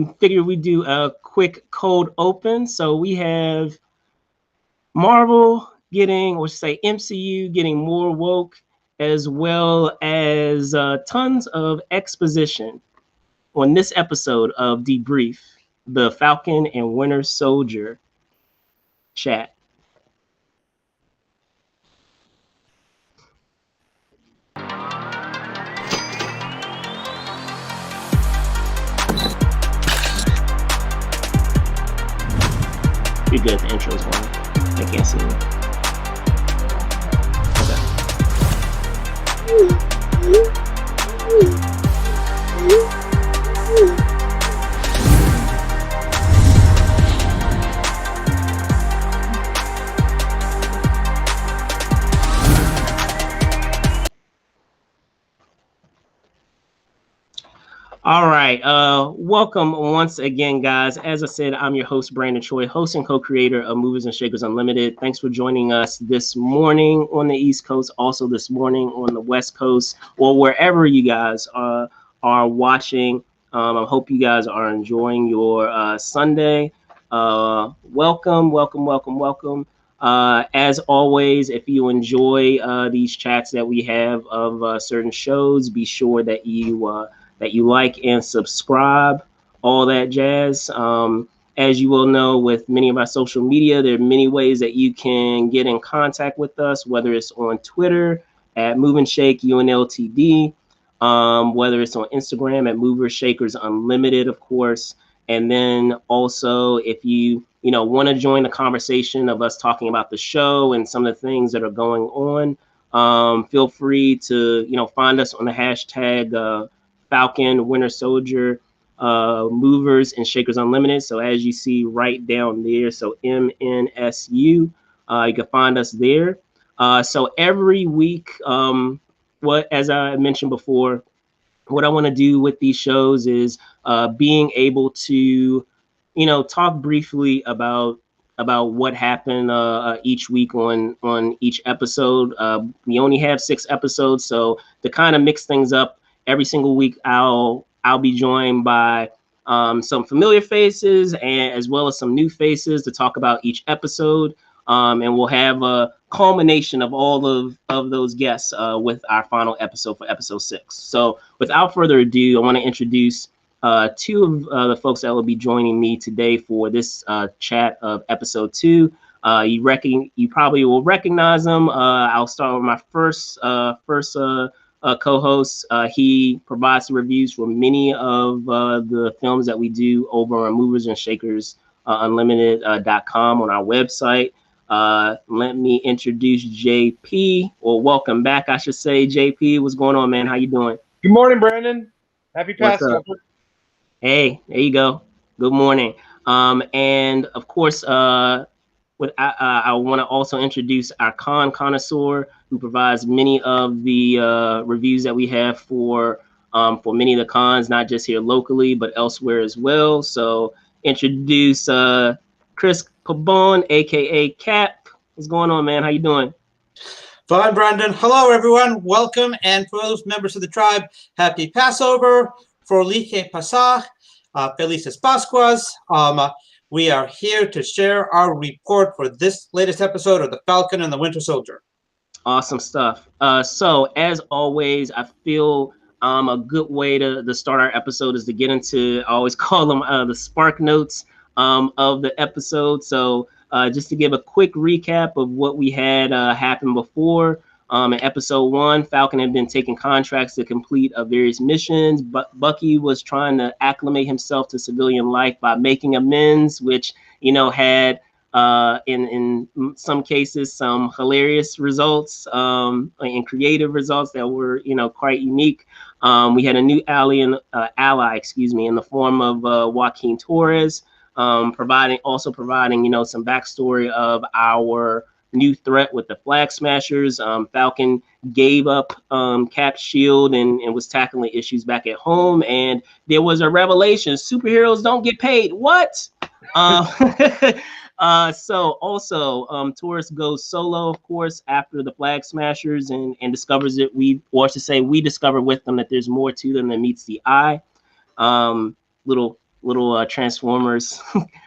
Figure we do a quick cold open. So we have Marvel getting, or say MCU getting more woke, as well as tons of exposition on this episode of Debrief, the Falcon and Winter Soldier chat. You're good. The intro's on. They can't see me. All right, welcome once again, guys. As I said, I'm your host, Brandon Choi, host and co-creator of Movers and Shakers Unlimited. Thanks for joining us this morning on the East Coast, also this morning on the West Coast, or wherever you guys are watching. I hope you guys are enjoying your Sunday. Welcome. As always, if you enjoy these chats that we have of certain shows, be sure that you like and subscribe, all that jazz. As you will know, with many of our social media, there are many ways that you can get in contact with us, whether it's on Twitter at Move and Shake UNLTD, whether it's on Instagram at Movers Shakers Unlimited, of course. And then also, if you want to join the conversation of us talking about the show and some of the things that are going on, feel free to find us on the hashtag Falcon, Winter Soldier, Movers and Shakers Unlimited. So as you see right down there, so M&SU, you can find us there. So every week, as I mentioned before, what I want to do with these shows is being able to, talk briefly about what happened each week on each episode. We only have 6 episodes, so to kind of mix things up, every single week, I'll be joined by some familiar faces and as well as some new faces to talk about each episode. And we'll have a culmination of all of those guests with our final episode for episode 6. So without further ado, I want to introduce 2 of the folks that will be joining me today for this chat of episode 2. You probably will recognize them. I'll start with my first co-host. He provides the reviews for many of the films that we do over on Movers and Shakers Unlimited.com on our website. Let me introduce JP, or welcome back, I should say. JP, what's going on, man? How you doing? Good morning, Brandon. Happy Passover. Hey, there you go. Good morning. And of course, I want to also introduce our Connoisseur, who provides many of the reviews that we have for many of the cons, not just here locally, but elsewhere as well. So introduce Chris Pabon, aka Cap. What's going on, man? How you doing? Fine, Brandon. Hello, everyone. Welcome. And for those members of the tribe, happy Passover. Forliche Pasach. Felices Pascuas. We are here to share our report for this latest episode of The Falcon and the Winter Soldier. Awesome stuff. So as always, I feel a good way to start our episode is to get into, I always call them the Sparknotes of the episode. So just to give a quick recap of what we had happen before. In episode 1, Falcon had been taking contracts to complete various missions, but Bucky was trying to acclimate himself to civilian life by making amends, which had in some cases some hilarious results and creative results that were quite unique. We had a new ally in the form of Joaquin Torres, providing some backstory of our new threat with the Flag Smashers. Falcon gave up Cap's shield and was tackling issues back at home, and there was a revelation: superheroes don't get paid. What? So also Torres goes solo, of course, after the Flag Smashers and discovers that we discover with them that there's more to them than meets the eye. Little little Transformers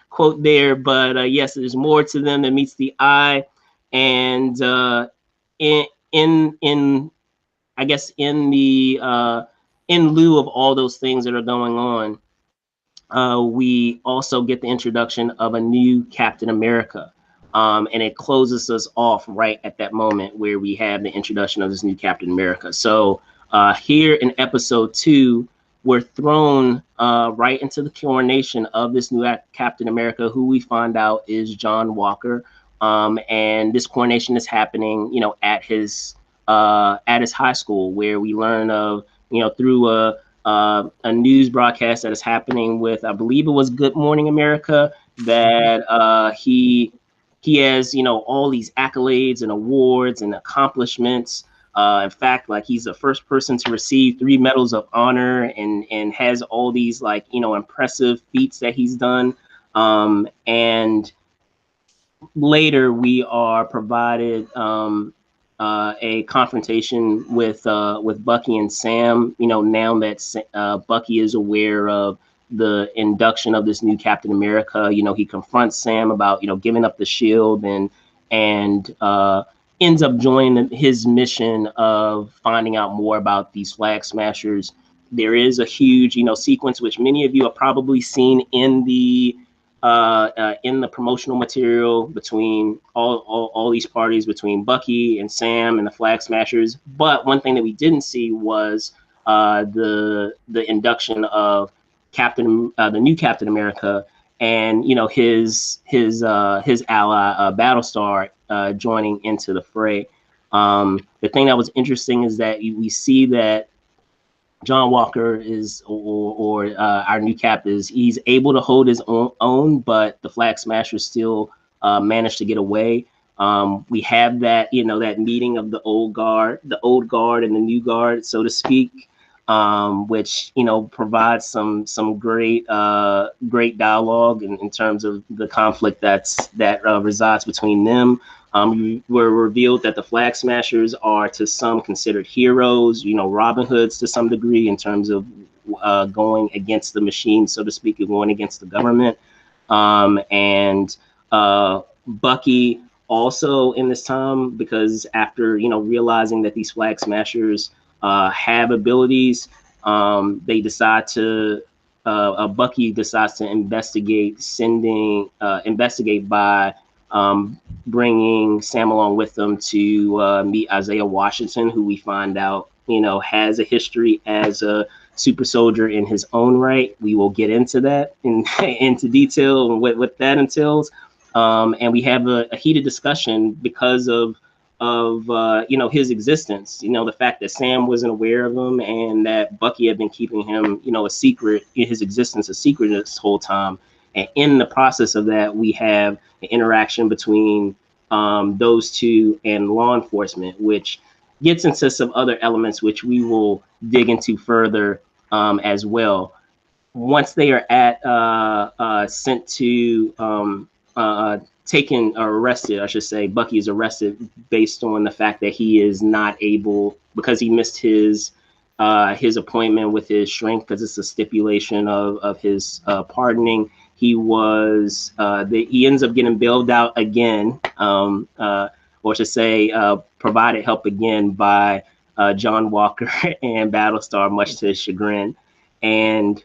quote there. But yes, there's more to them than meets the eye. And in I guess in lieu of all those things that are going on, we also get the introduction of a new Captain America. And it closes us off right at that moment where we have the introduction of this new Captain America. So here in episode 2, we're thrown right into the coronation of this new Captain America, who we find out is John Walker. And this coronation is happening, at his high school, where we learn of, through a news broadcast that is happening with, I believe it was Good Morning America, that he has, all these accolades and awards and accomplishments. In fact, like, he's the first person to receive 3 medals of honor, and has all these, like, impressive feats that he's done. And later we are provided a confrontation with Bucky and Sam. Now that Bucky is aware of the induction of this new Captain America, he confronts Sam about giving up the shield, and ends up joining his mission of finding out more about these Flag Smashers. There is a huge sequence which many of you have probably seen in the promotional material between all these parties, between Bucky and Sam and the Flag Smashers. But one thing that we didn't see was the induction of the new Captain America, and his ally Battlestar joining into the fray. The thing that was interesting is that we see that John Walker is, or our new cap he's able to hold his own, but the Flag Smashers still managed to get away. We have that, that meeting of the old guard and the new guard, so to speak, which, provides some great dialogue in terms of the conflict that resides between them. We're revealed that the Flag Smashers are to some considered heroes, Robin Hoods to some degree, in terms of going against the machine, so to speak, and going against the government. And Bucky also in this time, because after realizing that these Flag Smashers have abilities, they decide to Bucky decides to investigate by bringing Sam along with them to meet Isaiah Washington, who we find out has a history as a super soldier in his own right. We will get into that into detail and what that entails. And we have a heated discussion because of his existence, the fact that Sam wasn't aware of him, and that Bucky had been keeping him, his existence a secret this whole time. And in the process of that, we have an interaction between those two and law enforcement, which gets into some other elements which we will dig into further as well. Once they are sent to taken or arrested, I should say, Bucky is arrested based on the fact that he is not able, because he missed his appointment with his shrink, because it's a stipulation of his pardoning. He ends up getting bailed out again, or to say, provided help again by John Walker and Battlestar, much to his chagrin. And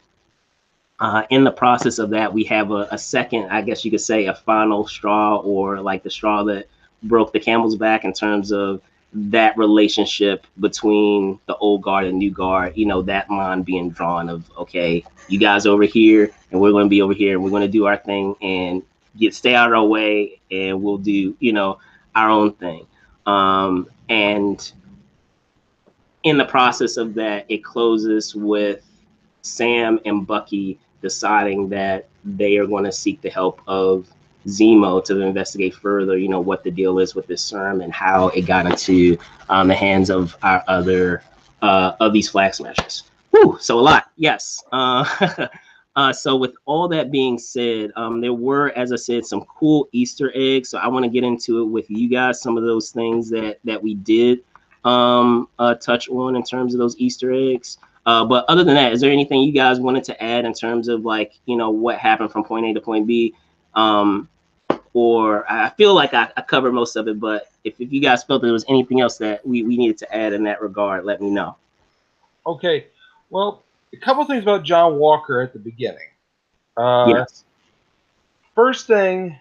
in the process of that, we have a second, I guess you could say, a final straw, or like the straw that broke the camel's back, in terms of that relationship between the old guard and new guard, that line being drawn of, okay, you guys over here and we're going to be over here, and we're going to do our thing and stay out of our way, and we'll do, our own thing. And in the process of that, it closes with Sam and Bucky deciding that they are going to seek the help of Zemo to investigate further, what the deal is with this serum and how it got into the hands of our other of these Flag Smashers. Whew, so a lot, yes. So with all that being said, there were, as I said, some cool Easter eggs. So I want to get into it with you guys, some of those things that we did touch on in terms of those Easter eggs. But other than that, is there anything you guys wanted to add in terms of like, you know, what happened from point A to point B? Or I feel like I covered most of it, but if you guys felt there was anything else that we needed to add in that regard, let me know. Okay. Well, a couple things about John Walker at the beginning. Yes. First thing,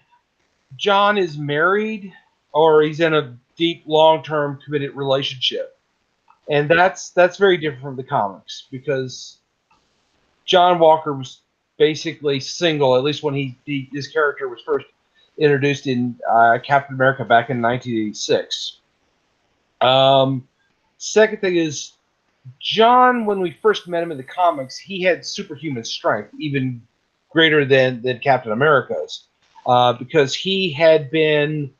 John is married or he's in a deep, long-term committed relationship. And that's very different from the comics because John Walker was basically single, at least when his character was first introduced in Captain America back in 1986. Second thing is, John, when we first met him in the comics, he had superhuman strength, even greater than Captain America's, because he had been,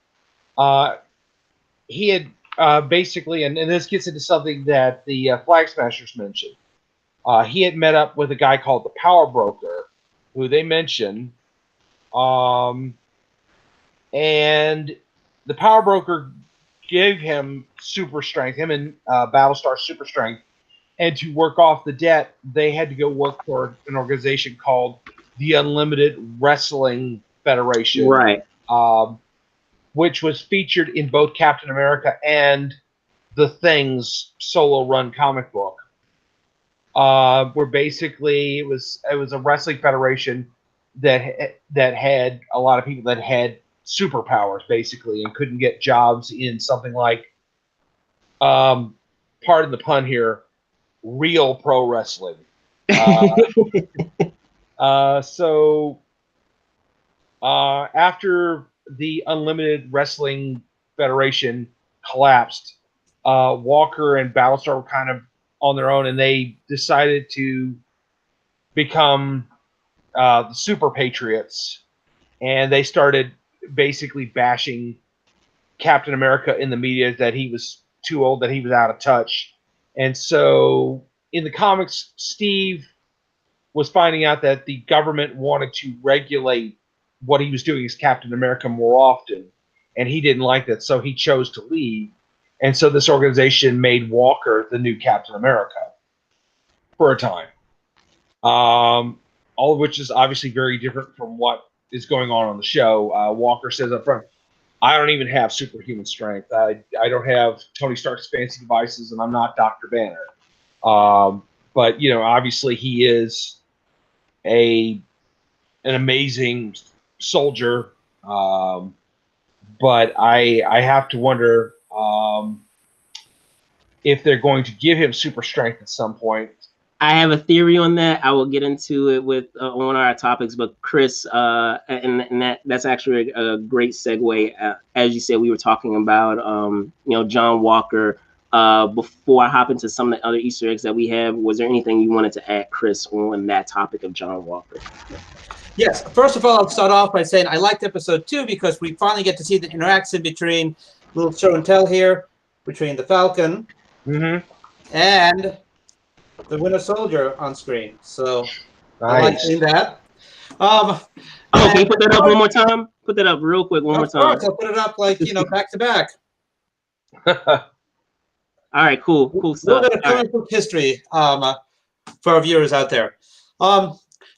basically, and this gets into something that the Flag Smashers mentioned. He had met up with a guy called the Power Broker, who they mentioned, and the Power Broker gave him super strength, him and Battlestar super strength, and to work off the debt, they had to go work for an organization called the Unlimited Wrestling Federation, Right. Which was featured in both Captain America and the Thing's solo run comic book. Where basically it was a wrestling federation that had a lot of people that had superpowers basically and couldn't get jobs in something like, pardon the pun here, real pro wrestling. So after the Unlimited Wrestling Federation collapsed, Walker and Battlestar were kind of on their own, and they decided to become the Super Patriots, and they started basically bashing Captain America in the media that he was too old, that he was out of touch. And so in the comics, Steve was finding out that the government wanted to regulate what he was doing as Captain America more often, and he didn't like that, so he chose to leave. And so this organization made Walker the new Captain America for a time. All of which is obviously very different from what is going on the show. Walker says up front, I don't even have superhuman strength. I don't have Tony Stark's fancy devices, and I'm not Dr. Banner. But, you know, obviously he is an amazing soldier. But I have to wonder if they're going to give him super strength at some point. I have a theory on that. I will get into it with on one of our topics, but Chris, and that's actually a great segue. As you said, we were talking about you know, John Walker. Before I hop into some of the other Easter eggs that we have, was there anything you wanted to add, Chris, on that topic of John Walker? Yes. First of all, I'll start off by saying I liked episode 2 because we finally get to see the interaction between little show and tell here between the Falcon and the Winter Soldier on screen. So nice. I like seeing that. Can you put that up one more time? Put that up real quick one more time. Of course, I'll put it up like, you know, back to back. All right, cool stuff. A little bit of comic book history for our viewers out there.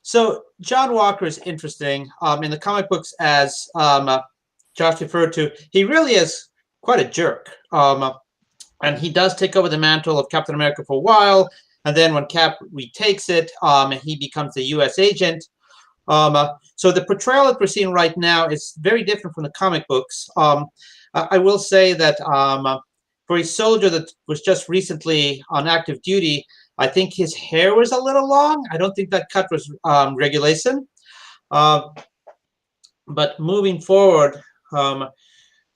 So John Walker is interesting. In the comic books, as Josh referred to, he really is quite a jerk. And he does take over the mantle of Captain America for a while. And then when Cap retakes it, he becomes the U.S. agent. So the portrayal that we're seeing right now is very different from the comic books. I will say that for a soldier that was just recently on active duty, I think his hair was a little long. I don't think that cut was regulation. But moving forward,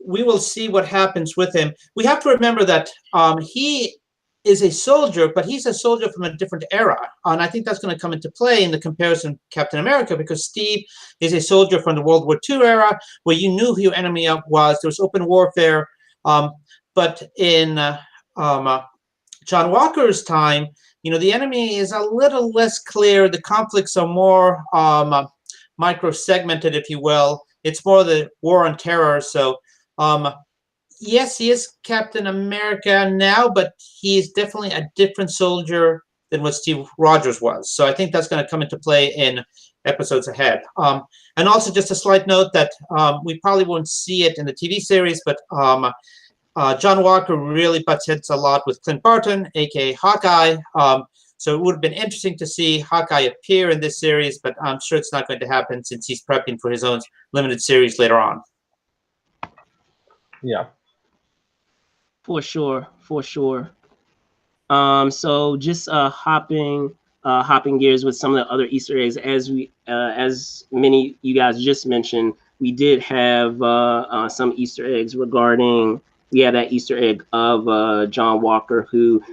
we will see what happens with him. We have to remember that he is a soldier, but he's a soldier from a different era. And I think that's going to come into play in the comparison to Captain America, because Steve is a soldier from the World War II era, where you knew who your enemy was. There was open warfare. But in John Walker's time, you know, the enemy is a little less clear. The conflicts are more micro-segmented, if you will. It's more the war on terror. So, yes, he is Captain America now, but he is definitely a different soldier than what Steve Rogers was. So I think that's going to come into play in episodes ahead. And also just a slight note that we probably won't see it in the TV series, but John Walker really butts heads a lot with Clint Barton, aka Hawkeye. So it would have been interesting to see Hawkeye appear in this series, but I'm sure it's not going to happen since he's prepping for his own limited series later on. Yeah. For sure, for sure. So just hopping gears with some of the other Easter eggs, as many you guys just mentioned, we did have some Easter eggs regarding. We had that Easter egg of John Walker, who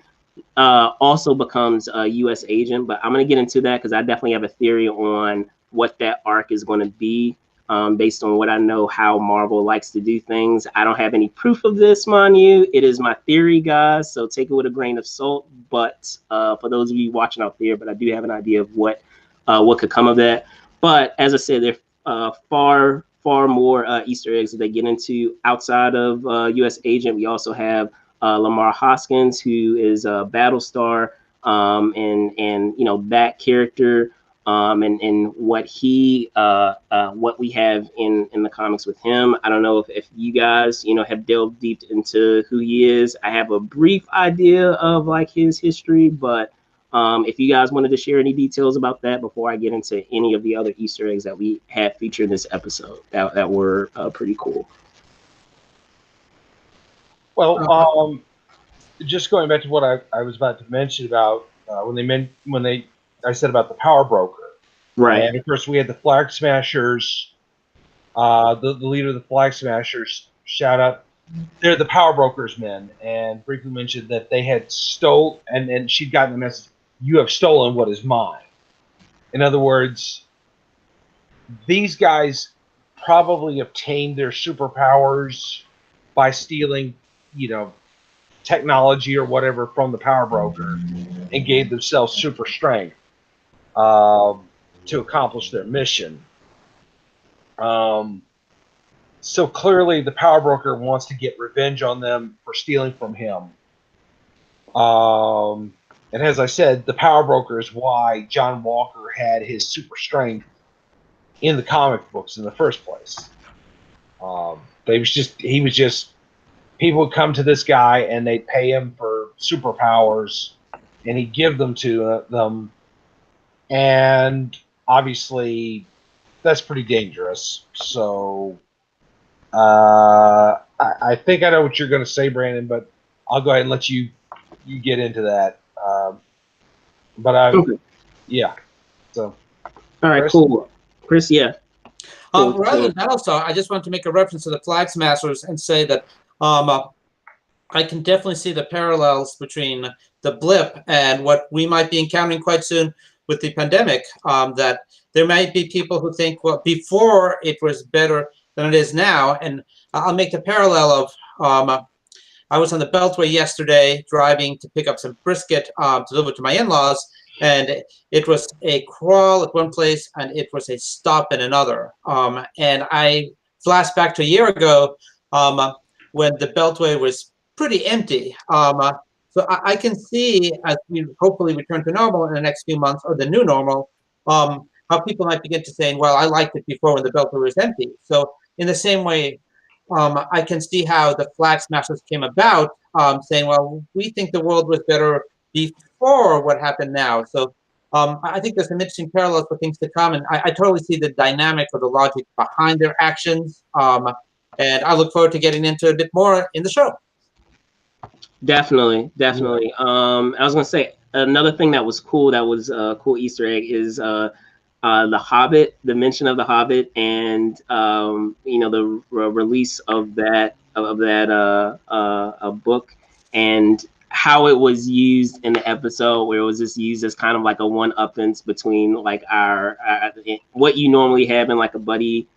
also becomes a U.S. agent. But I'm going to get into that because I definitely have a theory on what that arc is going to be. Based on what I know how Marvel likes to do things. I don't have any proof of this, mind you. It is my theory, guys, so take it with a grain of salt. But for those of you watching out there, but I do have an idea of what could come of that. But as I said, there are far more Easter eggs that they get into outside of U.S. Agent. We also have Lamar Hoskins, who is a Battlestar, and you know that character. And what we have in the comics with him. I don't know if you guys, have delved deep into who he is. I have a brief idea of like his history, but if you guys wanted to share any details about that before I get into any of the other Easter eggs that we had featured in this episode, that were pretty cool. Well, just going back to what I was about to mention about I said about the power broker. Right. And of course, we had the Flag Smashers, the leader of the Flag Smashers, shout out. They're the power brokers men, and briefly mentioned that they had stole, and she'd gotten the message, you have stolen what is mine. In other words, these guys probably obtained their superpowers by stealing, technology or whatever from the power broker and gave themselves super strength to accomplish their mission. So clearly the power broker wants to get revenge on them for stealing from him. And as I said, the power broker is why John Walker had his super strength in the comic books in the first place. People would come to this guy and they'd pay him for superpowers and he'd give them to them. And obviously that's pretty dangerous. So I think I know what you're going to say, Brandon, but I'll go ahead and let you get into that. Yeah. So. All right, Chris? Cool. Chris, yeah. Rather than Battlestar, I just want to make a reference to the Flag Smashers and say that I can definitely see the parallels between the blip and what we might be encountering quite soon with the pandemic, that there might be people who think, well, before it was better than it is now. And I'll make the parallel of, I was on the Beltway yesterday driving to pick up some brisket to deliver to my in-laws, and it was a crawl at one place and it was a stop in another. And I flashed back to a year ago when the Beltway was pretty empty. So I can see, as we hopefully return to normal in the next few months, or the new normal, how people might begin to say, well, I liked it before when the Beltway was empty. So in the same way, I can see how the Flag Smashers came about, saying, well, we think the world was better before what happened now. So I think there's some interesting parallels for things to come, and I totally see the dynamic or the logic behind their actions, and I look forward to getting into a bit more in the show. Definitely. I was gonna say another thing that was cool, that was a cool Easter egg, is the Hobbit, the mention of the Hobbit, and the release of that book, and how it was used in the episode, where it was just used as kind of like a one-uppance between like our what you normally have in like a buddy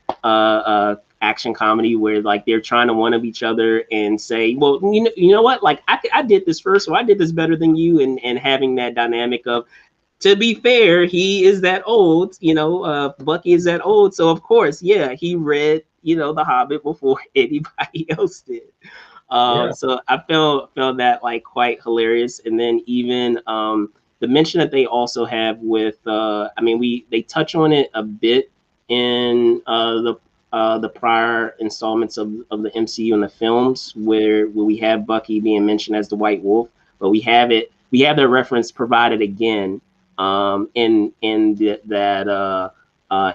action comedy, where like they're trying to one up each other and say, well, you know what, like I did this first, so I did this better than you, and having that dynamic of, to be fair, he is that old, Bucky is that old, so of course, yeah, he read the Hobbit before anybody else did. So I found that like quite hilarious. And then even the mention that they also have with, I mean, they touch on it a bit in the prior installments of the MCU and the films where we have Bucky being mentioned as the White Wolf, but we have that reference provided again in that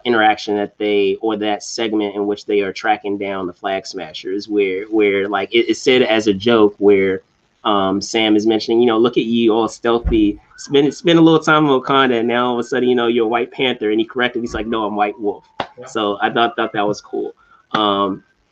interaction that segment in which they are tracking down the Flag Smashers, where like it's said as a joke where Sam is mentioning, look at you all stealthy, spend a little time in Wakanda, and now all of a sudden, you're a White Panther, and he corrected, he's like, no, I'm White Wolf. Yeah. So I thought that was cool.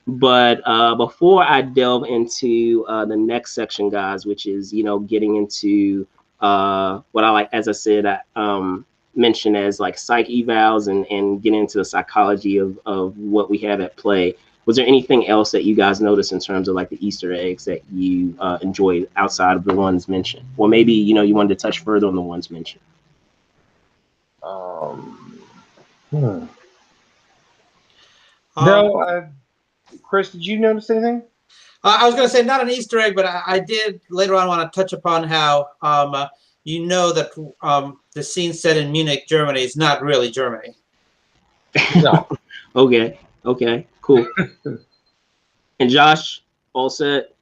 But before I delve into the next section, guys, which is, getting into what I like, as I said, I mentioned as like Psych Evals and getting into the psychology of what we have at play. Was there anything else that you guys noticed in terms of like the Easter eggs that you enjoyed outside of the ones mentioned? Or maybe, you wanted to touch further on the ones mentioned? No, Chris, did you notice anything? I was going to say not an Easter egg, but I did later on want to touch upon how that the scene set in Munich, Germany is not really Germany. No. Okay, cool. And Josh, all set?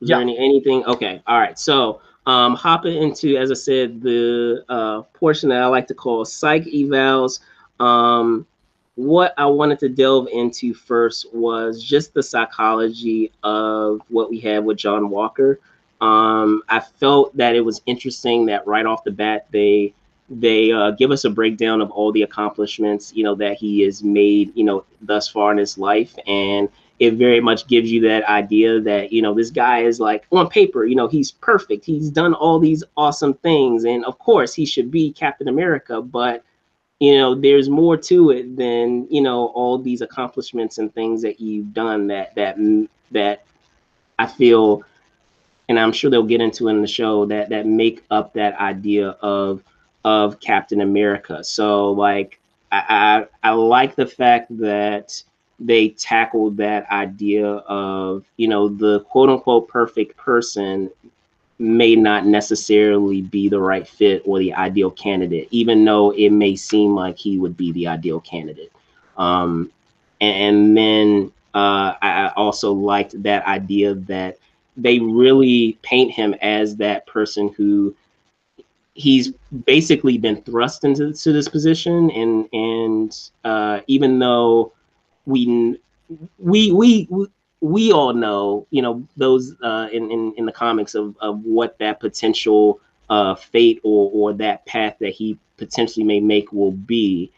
Was there anything? Okay, all right. So hopping into, as I said, the portion that I like to call Psych Evals. What I wanted to delve into first was just the psychology of what we have with John Walker. I felt that it was interesting that right off the bat they give us a breakdown of all the accomplishments that he has made thus far in his life, and it very much gives you that idea that this guy is like, on paper, he's perfect, he's done all these awesome things, and of course he should be Captain America, but there's more to it than all these accomplishments and things that you've done that I feel, and I'm sure they'll get into in the show, that make up that idea of Captain America. So like I like the fact that they tackled that idea of the quote unquote perfect person may not necessarily be the right fit or the ideal candidate, even though it may seem like he would be the ideal candidate. And then I also liked that idea that they really paint him as that person who he's basically been thrust into this position, and even though we all know, those in the comics of what that potential fate or that path that he potentially may make will be.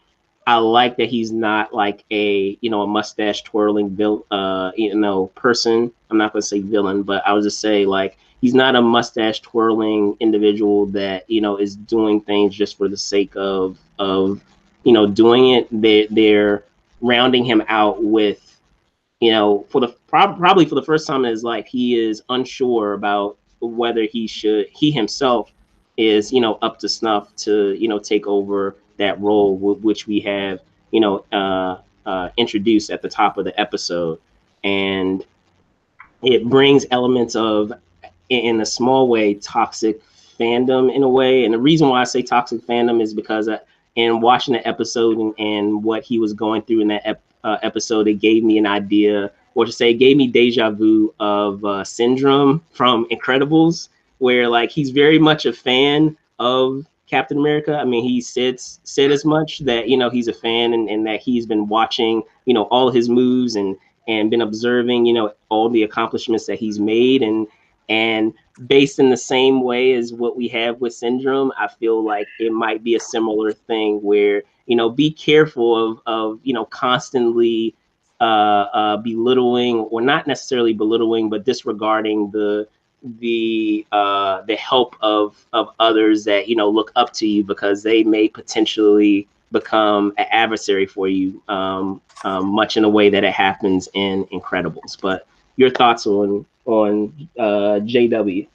I like that he's not like a mustache twirling person. I'm not going to say villain, but I would just say like he's not a mustache twirling individual that is doing things just for the sake of doing it. They're rounding him out with probably for the first time in his life, he is unsure about whether he himself is up to snuff to take over that role, which we have introduced at the top of the episode. And it brings elements of, in a small way, toxic fandom in a way. And the reason why I say toxic fandom is because in watching the episode and what he was going through in that episode, it gave me an idea, or to say, it gave me deja vu of Syndrome from Incredibles, where like he's very much a fan of Captain America. I mean, he said as much that he's a fan and that he's been watching all his moves and been observing all the accomplishments that he's made, and based in the same way as what we have with Syndrome, I feel like it might be a similar thing where be careful of constantly belittling, or not necessarily belittling, but disregarding the help of others that look up to you, because they may potentially become an adversary for you, much in a way that it happens in Incredibles. But your thoughts on JW?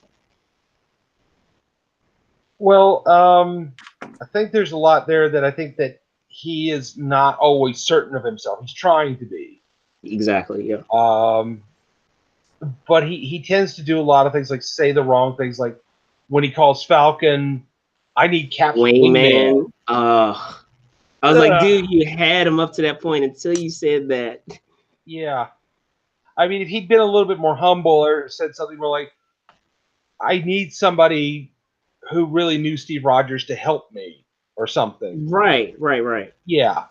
Well, I think there's a lot there that I think that he is not always certain of himself. He's trying to be. Exactly, yeah. But he tends to do a lot of things, like say the wrong things, like when he calls Falcon I need Captain Wingman. Wingman. I was like, dude, you had him up to that point until you said that. Yeah. I mean, if he'd been a little bit more humble or said something more like, I need somebody who really knew Steve Rogers to help me or something. Right. Yeah.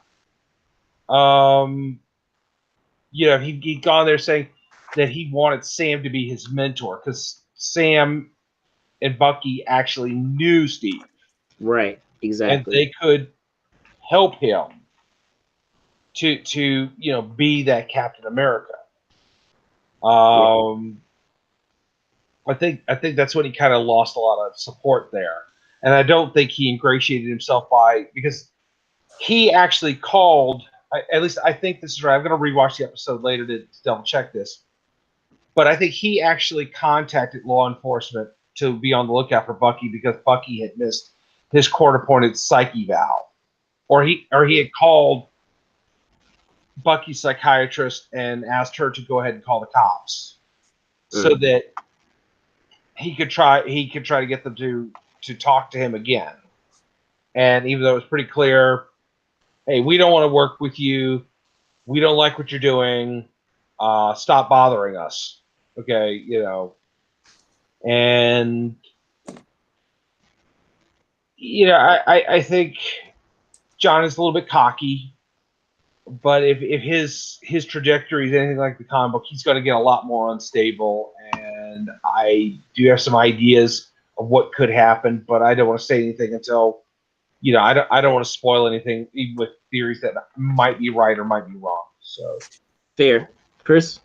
He'd gone there saying that he wanted Sam to be his mentor because Sam and Bucky actually knew Steve. Right, exactly. And they could help him to be that Captain America. I think that's when he kind of lost a lot of support there, and I don't think he ingratiated himself because he actually called. At least I think this is right. I'm going to rewatch the episode later to double check this, but I think he actually contacted law enforcement to be on the lookout for Bucky because Bucky had missed his court-appointed psych eval, or he had called Bucky's psychiatrist and asked her to go ahead and call the cops so that he could try to get them to talk to him again. And even though it was pretty clear, hey, we don't want to work with you. We don't like what you're doing. Stop bothering us. Okay, And I think John is a little bit cocky. But if his trajectory is anything like the comic book, he's going to get a lot more unstable. And I do have some ideas of what could happen, but I don't want to say anything until, I don't want to spoil anything, even with theories that might be right or might be wrong. So fair, Chris.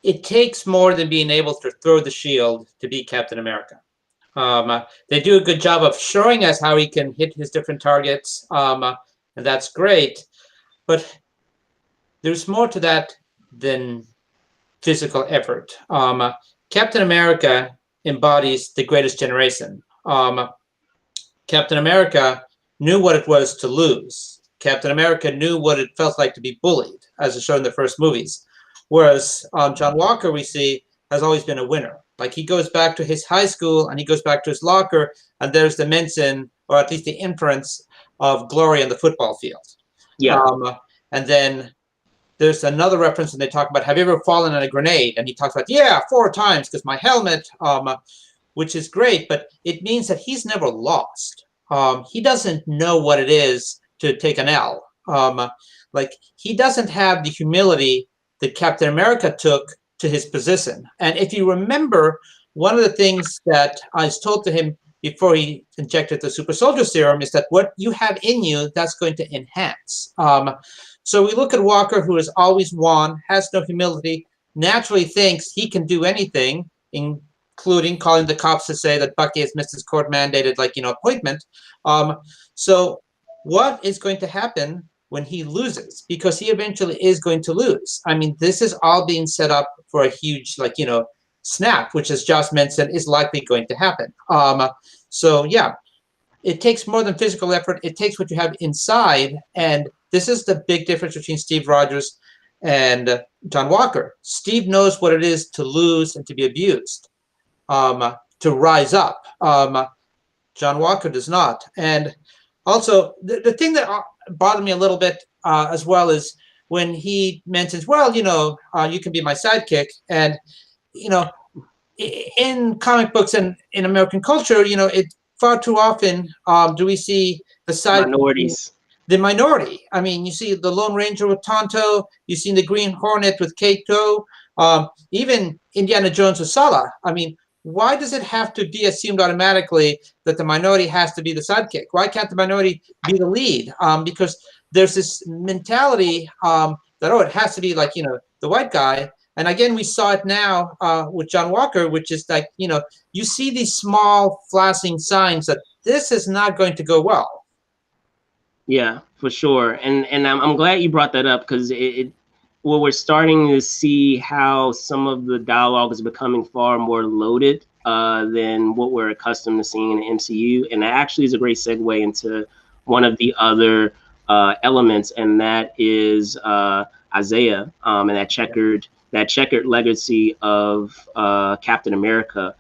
It takes more than being able to throw the shield to be Captain America. They do a good job of showing us how he can hit his different targets. And that's great, but there's more to that than physical effort. Captain America embodies the greatest generation. Captain America knew what it was to lose. Captain America knew what it felt like to be bullied, as is shown in the first movies. Whereas John Walker, we see, has always been a winner. Like, he goes back to his high school and he goes back to his locker, and there's the mention, or at least the inference, of glory on the football field. Yeah. And then there's another reference when they talk about, have you ever fallen on a grenade? And he talks about, yeah, 4 times because my helmet, which is great, but it means that he's never lost. He doesn't know what it is to take an L. He doesn't have the humility that Captain America took to his position. And if you remember, one of the things that I was told to him before he injected the super soldier serum is that what you have in you, that's going to enhance. So we look at Walker, who has always won, has no humility, naturally thinks he can do anything, including calling the cops to say that Bucky has missed his court-mandated, appointment. So what is going to happen when he loses? Because he eventually is going to lose. I mean, this is all being set up for a huge, snap, which, as Josh mentioned, is likely going to happen. So yeah, it takes more than physical effort. It takes what you have inside, and this is the big difference between Steve Rogers and John Walker. Steve knows what it is to lose and to be abused, to rise up. John Walker does not. And also, the thing that bothered me a little bit as well is when he mentions, well, you can be my sidekick. And, in comic books and in American culture, it far too often do we see the side minorities. The minority. I mean, you see the Lone Ranger with Tonto, you see the Green Hornet with Kato, even Indiana Jones with Sala. I mean, why does it have to be assumed automatically that the minority has to be the sidekick? Why can't the minority be the lead? Because there's this mentality that, it has to be the white guy. And again, we saw it now with John Walker, which is you see these small flashing signs that this is not going to go well. Yeah, for sure. And I'm glad you brought that up, because we're starting to see how some of the dialogue is becoming far more loaded than what we're accustomed to seeing in the MCU. And that actually is a great segue into one of the other elements, and that is Isaiah and that checkered legacy of Captain America.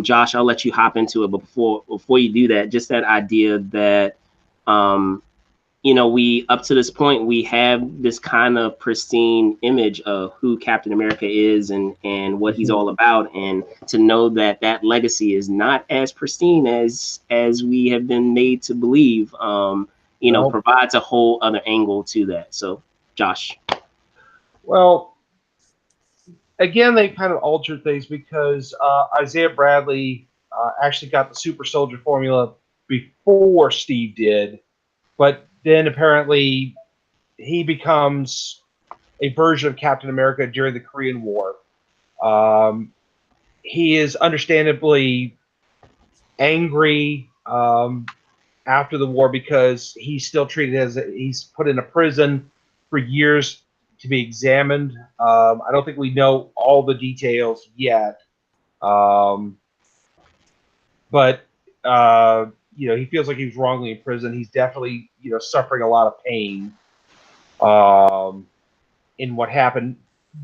Josh, I'll let you hop into it, but before you do that, just that idea that we up to this point we have this kind of pristine image of who Captain America is and what he's all about, and to know that that legacy is not as pristine as we have been made to believe, provides a whole other angle to that. So, Josh. Well, again, they kind of altered things because Isaiah Bradley actually got the super soldier formula before Steve did, but then apparently he becomes a version of Captain America during the Korean War. He is understandably angry after the war because he's still treated as he's put in a prison for years to be examined. I don't think we know all the details yet, but he feels like he was wrongly in prison. He's definitely, suffering a lot of pain in what happened.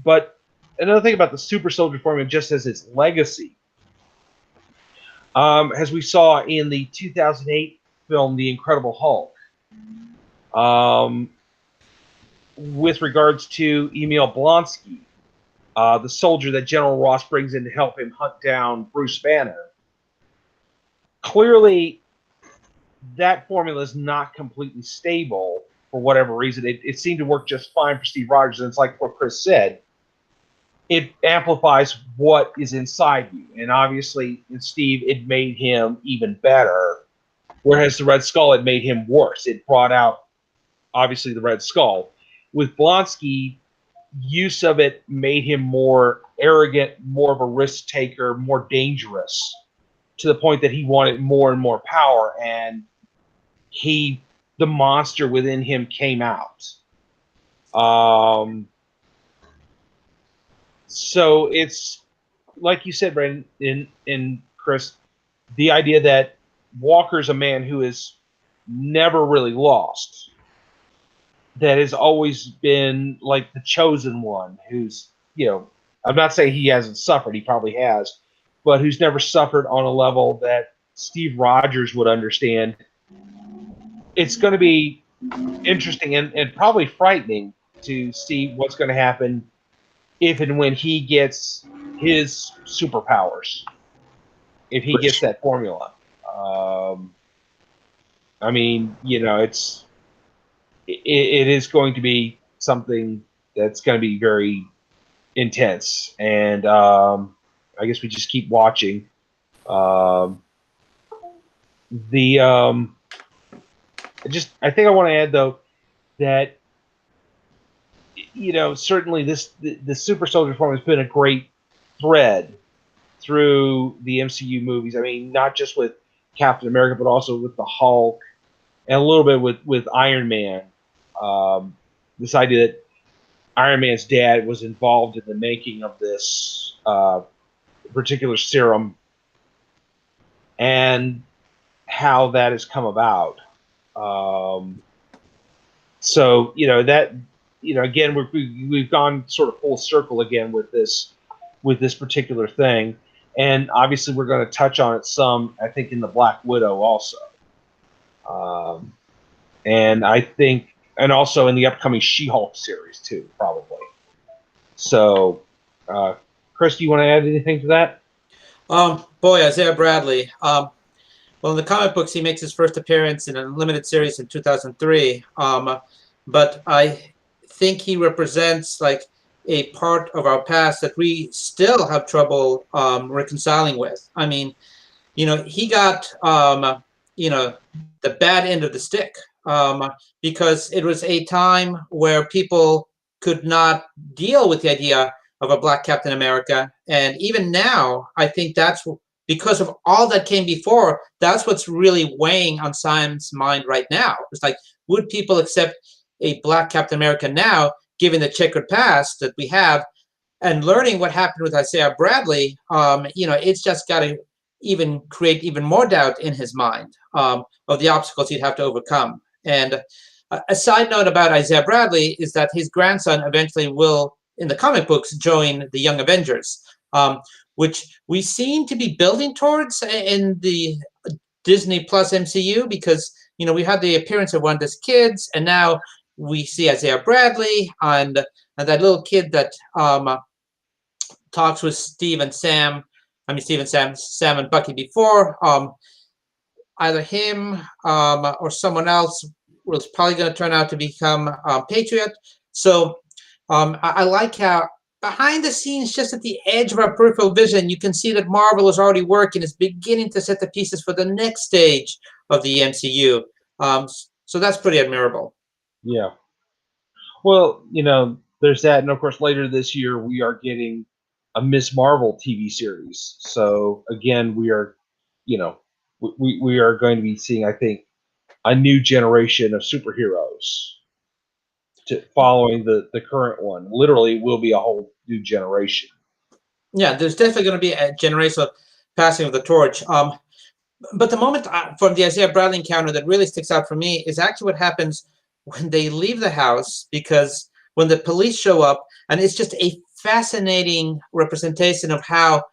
But another thing about the super soldier formula, just as its legacy, as we saw in the 2008 film, The Incredible Hulk, with regards to Emil Blonsky, the soldier that General Ross brings in to help him hunt down Bruce Banner. Clearly, that formula is not completely stable for whatever reason. It seemed to work just fine for Steve Rogers, and it's like what Chris said. It amplifies what is inside you, and obviously in Steve, it made him even better, whereas the Red Skull, it made him worse. It brought out, obviously, the Red Skull. With Blonsky, use of it made him more arrogant, more of a risk taker, more dangerous, to the point that he wanted more and more power, and the monster within him came out. So it's like you said, Brandon and Chris, the idea that Walker's a man who has never really lost, that has always been like the chosen one, who's, I'm not saying he hasn't suffered, he probably has, but who's never suffered on a level that Steve Rogers would understand. It's going to be interesting and probably frightening to see what's going to happen if and when he gets his superpowers, if he gets that formula. It is going to be something that's going to be very intense, and I guess we just keep watching. I think I want to add, though, that certainly the super soldier form has been a great thread through the MCU movies. I mean, not just with Captain America, but also with the Hulk, and a little bit with Iron Man. This idea that Iron Man's dad was involved in the making of this particular serum, and how that has come about. Again, we've gone sort of full circle again with this particular thing, and obviously we're going to touch on it some, I think, in the Black Widow also, and I think, and also in the upcoming She-Hulk series too, probably. So, Chris, do you want to add anything to that? Isaiah Bradley. Well, in the comic books, he makes his first appearance in a limited series in 2003. But I think he represents like a part of our past that we still have trouble reconciling with. I mean, he got the bad end of the stick because it was a time where people could not deal with the idea of a Black Captain America, and even now, I think that's because of all that came before. That's what's really weighing on Sam's mind right now. It's like, would people accept a Black Captain America now, given the checkered past that we have, and learning what happened with Isaiah Bradley? It's just got to even create even more doubt in his mind of the obstacles he'd have to overcome. And a side note about Isaiah Bradley is that his grandson eventually will, in the comic books, join the Young Avengers. which we seem to be building towards in the Disney Plus MCU, because we had the appearance of one of those kids, and now we see Isaiah Bradley and that little kid that talks with Steve and Sam. I mean, Steve and Sam and Bucky before. Either him or someone else was probably going to turn out to become Patriot. So I like how behind the scenes, just at the edge of our peripheral vision, you can see that Marvel is already working, is beginning to set the pieces for the next stage of the MCU. So that's pretty admirable. Yeah. Well, there's that. And of course, later this year, we are getting a Miss Marvel TV series. So again, we are, we are going to be seeing, I think, a new generation of superheroes following the current one. Literally, will be a whole new generation. Yeah, there's definitely going to be a generational passing of the torch. But the moment from the Isaiah Bradley encounter that really sticks out for me is actually what happens when they leave the house, because when the police show up, and it's just a fascinating representation of how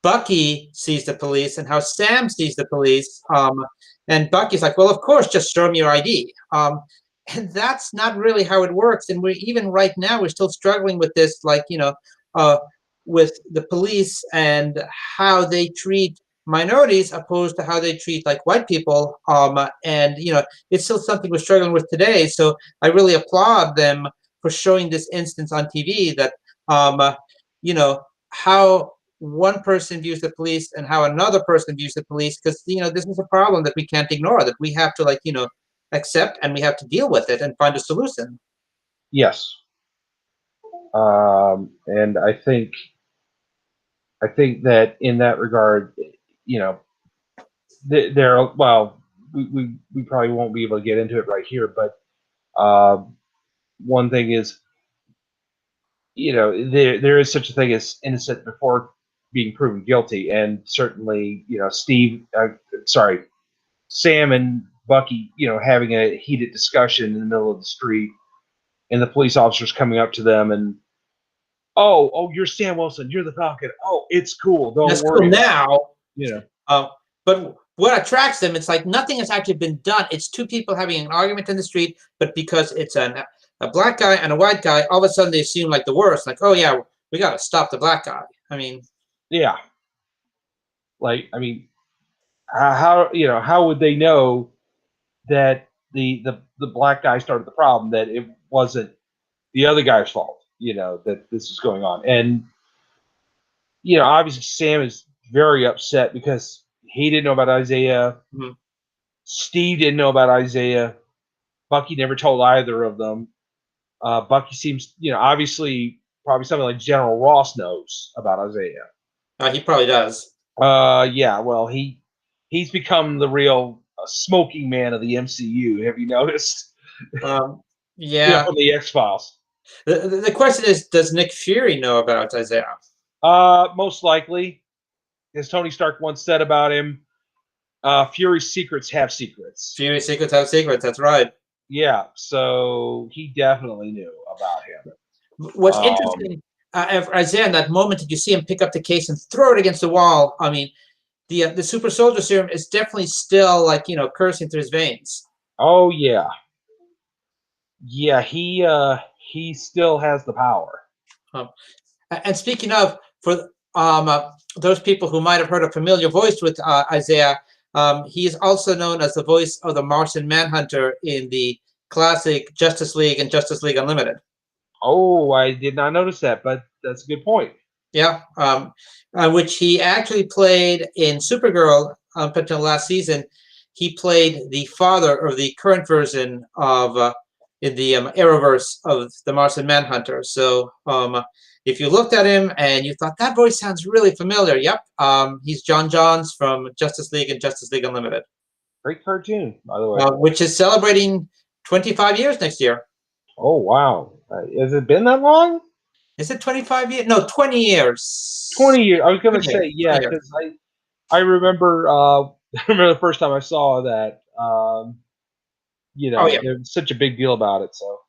Bucky sees the police and how Sam sees the police. And Bucky's like, well, of course, just show me your ID. And that's not really how it works. And even right now, we're still struggling with this, with the police and how they treat minorities opposed to how they treat white people. And it's still something we're struggling with today. So I really applaud them for showing this instance on TV, that how one person views the police and how another person views the police, because this is a problem that we can't ignore, that we have to accept, and we have to deal with it and find a solution. Yes. And I think that in that regard, there. Well, we probably won't be able to get into it right here, but one thing is, there is such a thing as innocent before being proven guilty, and certainly, Sam and Bucky, having a heated discussion in the middle of the street, and the police officers coming up to them and, oh, you're Sam Wilson, you're the Falcon. Oh, it's cool. Don't worry. Cool now. But what attracts them, it's like nothing has actually been done. It's two people having an argument in the street, but because it's a black guy and a white guy, all of a sudden they assume the worst. Like, oh yeah, we got to stop the black guy. I mean, yeah. How would they know that the black guy started the problem, that it wasn't the other guy's fault, that this is going on? And, obviously Sam is very upset because he didn't know about Isaiah. Mm-hmm. Steve didn't know about Isaiah. Bucky never told either of them. Bucky seems, obviously probably something like General Ross knows about Isaiah. He probably does. Yeah, well, he's become the real smoking man of the MCU. Have you noticed? Yeah. From the X-Files. The question is, does Nick Fury know about Isaiah? Most likely. As Tony Stark once said about him, Fury's secrets have secrets. Fury's secrets have secrets, that's right. Yeah, so he definitely knew about him. What's interesting, Isaiah, in that moment, did you see him pick up the case and throw it against the wall? I mean, the super soldier serum is definitely still coursing through his veins. Oh yeah, yeah. He still has the power. And speaking of, for those people who might have heard a familiar voice with Isaiah, he is also known as the voice of the Martian Manhunter in the classic Justice League and Justice League Unlimited. Oh, I did not notice that, but that's a good point. Yeah, which he actually played in Supergirl up until last season. He played the father of the current version of in the Arrowverse of the Martian Manhunter. So if you looked at him and you thought that voice sounds really familiar, yep, he's John Johns from Justice League and Justice League Unlimited. Great cartoon, by the way. Which is celebrating 25 years next year. Oh, wow. Has it been that long? Is it 25 years? No, 20 years. 20 years. I was going to say, yeah, because I remember the first time I saw that. There was such a big deal about it. So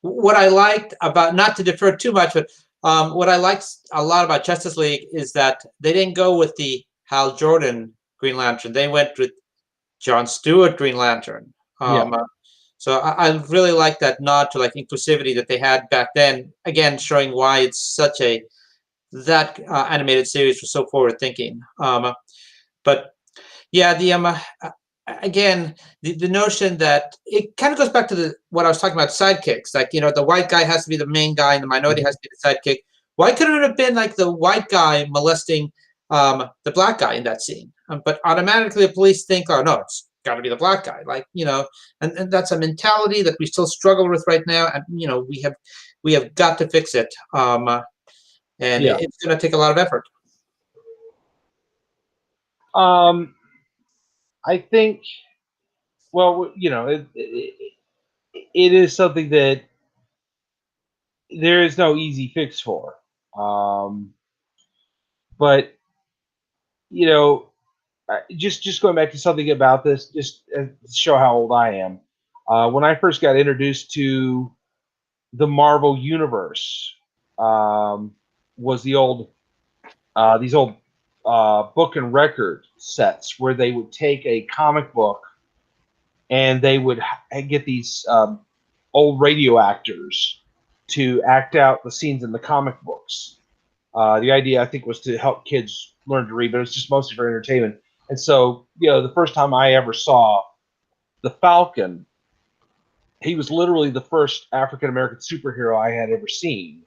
what I liked about, not to defer too much, but What I liked a lot about Justice League is that they didn't go with the Hal Jordan Green Lantern. They went with John Stewart Green Lantern. So I really like that nod to like inclusivity that they had back then. Again, showing why it's such a animated series was so forward thinking. But yeah, again, the notion that it kind of goes back to what I was talking about, sidekicks. Like, the white guy has to be the main guy and the minority has to be the sidekick. Why couldn't it have been like the white guy molesting the black guy in that scene? But automatically the police think, oh no, it's got to be the black guy. Like, and that's a mentality that we still struggle with right now. And we have got to fix it. And it's going to take a lot of effort. I think, well, it is something that there is no easy fix for. But, just going back to something about this, just to show how old I am. When I first got introduced to the Marvel Universe, was these old book and record sets where they would take a comic book and they would get these old radio actors to act out the scenes in the comic books. The idea, I think, was to help kids learn to read, but it was just mostly for entertainment. And so, the first time I ever saw the Falcon, he was literally the first African-American superhero I had ever seen.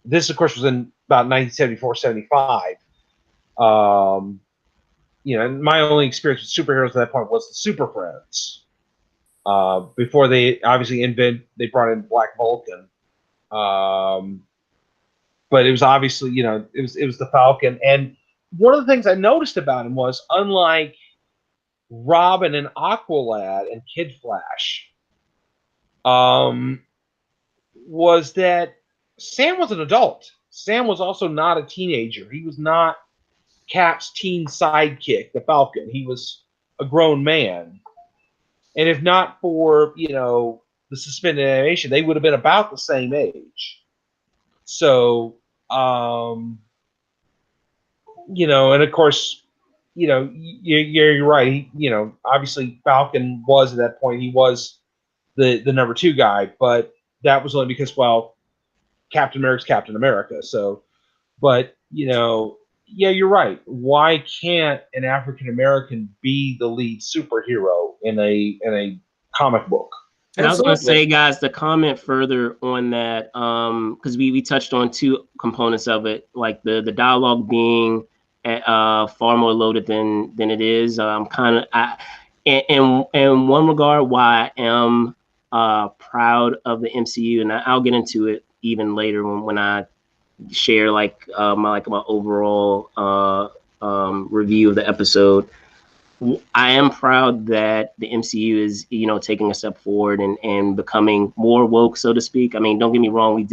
This, of course, was in about 1974, 75. And my only experience with superheroes at that point was the Super Friends. Before they obviously they brought in Black Vulcan. But it was obviously, it was the Falcon. And one of the things I noticed about him was, unlike Robin and Aqualad and Kid Flash, was that Sam was an adult. Sam was also not a teenager. He was not Cap's teen sidekick, the Falcon. He was a grown man. And if not for, the suspended animation, they would have been about the same age. So, and of course, you're right. Obviously Falcon was at that point, he was the number 2 guy, but that was only because, well, Captain America's Captain America. So, but, yeah, you're right. Why can't an African American be the lead superhero in a comic book? And I was going to say, guys, to comment further on that, because we touched on 2 components of it, like the dialogue being far more loaded than it is. In one regard, why I am proud of the MCU, and I'll get into it even later when I share my overall review of the episode. I am proud that the MCU is, taking a step forward and becoming more woke, so to speak. I mean, don't get me wrong, we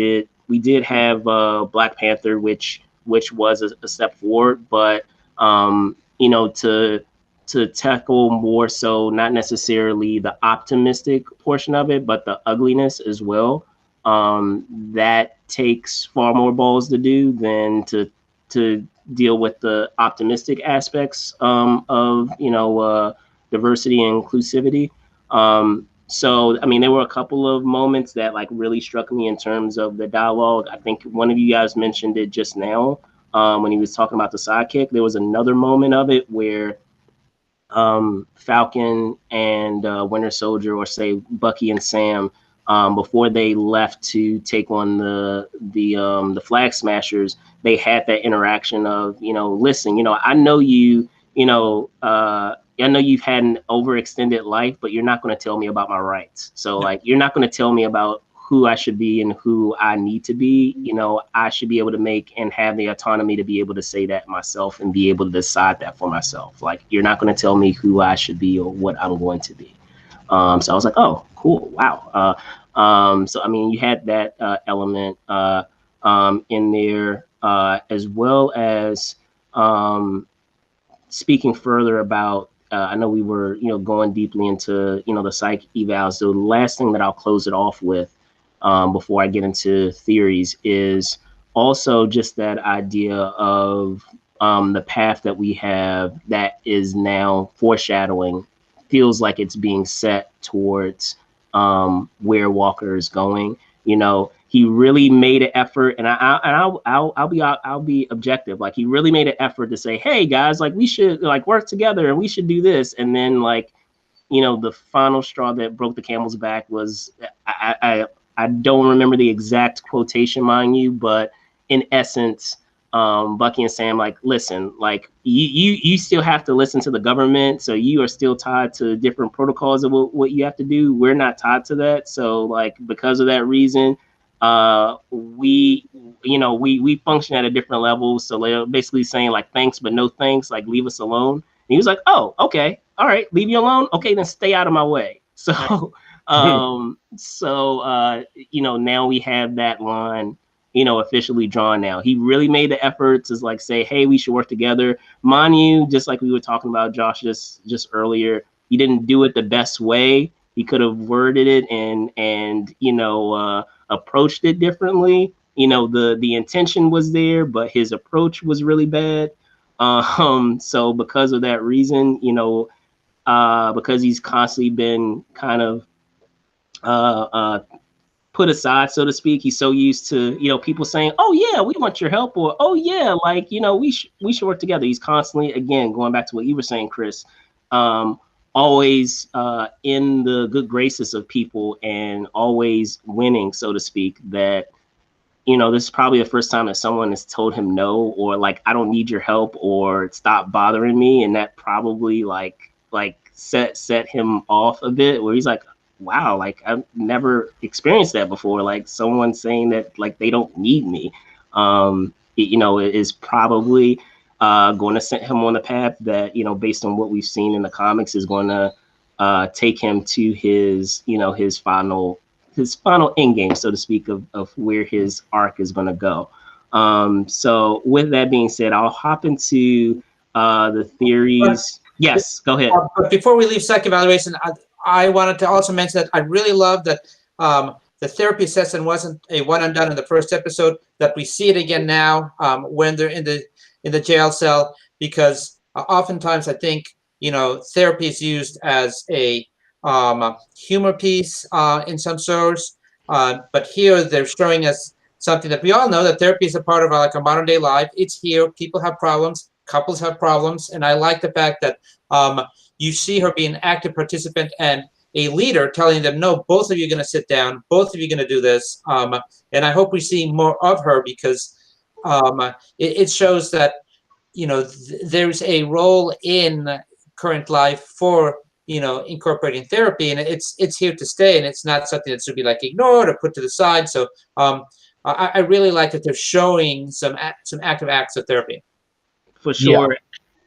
did have Black Panther, which was a step forward, but to tackle more so not necessarily the optimistic portion of it, but the ugliness as well. That takes far more balls to do than to deal with the optimistic aspects of diversity and inclusivity. So I mean, there were a couple of moments that really struck me in terms of the dialogue. I think one of you guys mentioned it just now when he was talking about the sidekick. There was another moment of it where Falcon and Winter Soldier, or say Bucky and Sam, before they left to take on the Flag Smashers, they had that interaction of, listen, I know you, I know you've had an overextended life, but you're not going to tell me about my rights. So you're not going to tell me about who I should be and who I need to be. I should be able to make and have the autonomy to be able to say that myself and be able to decide that for myself. You're not going to tell me who I should be or what I'm going to be. So I was like, oh, cool. Wow. So, I mean, you had that element in there, as well as speaking further about, I know we were, going deeply into, the Psych Evals. So the last thing that I'll close it off with before I get into theories is also just that idea of the path that we have that is now foreshadowing feels like it's being set towards where Walker is going. You know, he really made an effort, and I'll be objective. Like, he really made an effort to say, "Hey guys, like, we should like work together and we should do this." And then, like, you know, the final straw that broke the camel's back was I don't remember the exact quotation, mind you, but in essence, Bucky and Sam, like, listen, like, you still have to listen to the government, so you are still tied to different protocols of what you have to do. We're not tied to that, so, like, because of that reason, we function at a different level. So they're basically saying, like, thanks but no thanks, like, leave us alone. And he was like, oh, okay, all right, leave you alone, okay, then stay out of my way. So you know, now we have that line, you know, officially drawn now. He really made the effort to, like, say, hey, we should work together. Mind you, just like we were talking about, Josh, just earlier, he didn't do it the best way. He could have worded it and you know, approached it differently. You know, the intention was there, but his approach was really bad. So because of that reason, you know, because he's constantly been kind of put aside, so to speak. He's so used to, you know, people saying, "Oh yeah, we want your help," or "Oh yeah, like, you know, we should work together." He's constantly, again, going back to what you were saying, Chris, always in the good graces of people and always winning, so to speak. That, you know, this is probably the first time that someone has told him no, or like, "I don't need your help," or "Stop bothering me," and that probably like set him off a bit, where he's like, wow, like, I've never experienced that before. Like, someone saying that, like, they don't need me, you know, is probably going to set him on the path that, you know, based on what we've seen in the comics, is going to take him to his, you know, his final end game, so to speak, of where his arc is going to go. So with that being said, I'll hop into the theories. Yes, go ahead. But before we leave psych evaluation, I wanted to also mention that I really love that the therapy session wasn't a one and done in the first episode, that we see it again now when they're in the jail cell, because oftentimes I think, you know, therapy is used as a humor piece in some shows, but here they're showing us something that we all know, that therapy is a part of like a modern day life. It's here. People have problems. Couples have problems. And I like the fact that you see her being an active participant and a leader, telling them, no, both of you are going to sit down. Both of you are going to do this. And I hope we see more of her, because it shows that, you know, there's a role in current life for, you know, incorporating therapy, and it's here to stay, and it's not something that should be like ignored or put to the side. So I really like that they're showing some active acts of therapy. For sure. Yeah.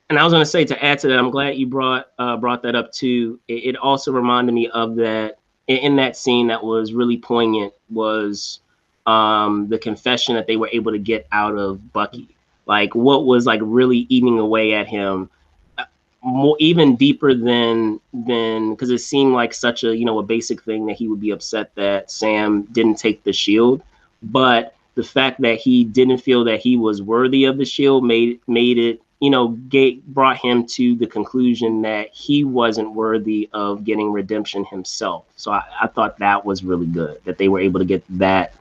And I was going to say, to add to that, I'm glad you brought that up too. It also reminded me of that in that scene that was really poignant, was the confession that they were able to get out of Bucky. Like, what was like really eating away at him, more even deeper than because it seemed like such a, you know, a basic thing that he would be upset that Sam didn't take the shield, but the fact that he didn't feel that he was worthy of the shield made it, you know, brought him to the conclusion that he wasn't worthy of getting redemption himself. So I thought that was really good, that they were able to get that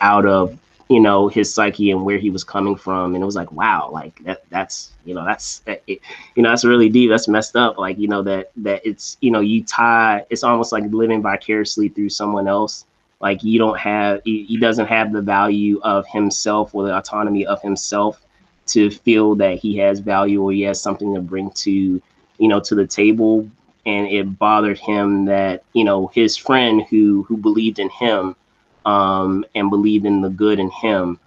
out of, you know, his psyche and where he was coming from. And it was like, wow, like that's really deep. That's messed up. Like, you know, that it's, you know, it's almost like living vicariously through someone else. Like, he doesn't have the value of himself or the autonomy of himself to feel that he has value or he has something to bring to, you know, to the table. And it bothered him that, you know, his friend who believed in him and believed in the good in him,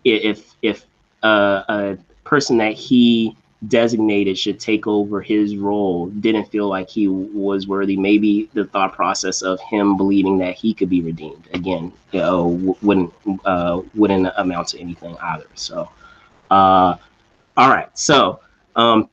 if a person that he designated should take over his role didn't feel like he was worthy, maybe the thought process of him believing that he could be redeemed again, you know, wouldn't amount to anything either. So all right, so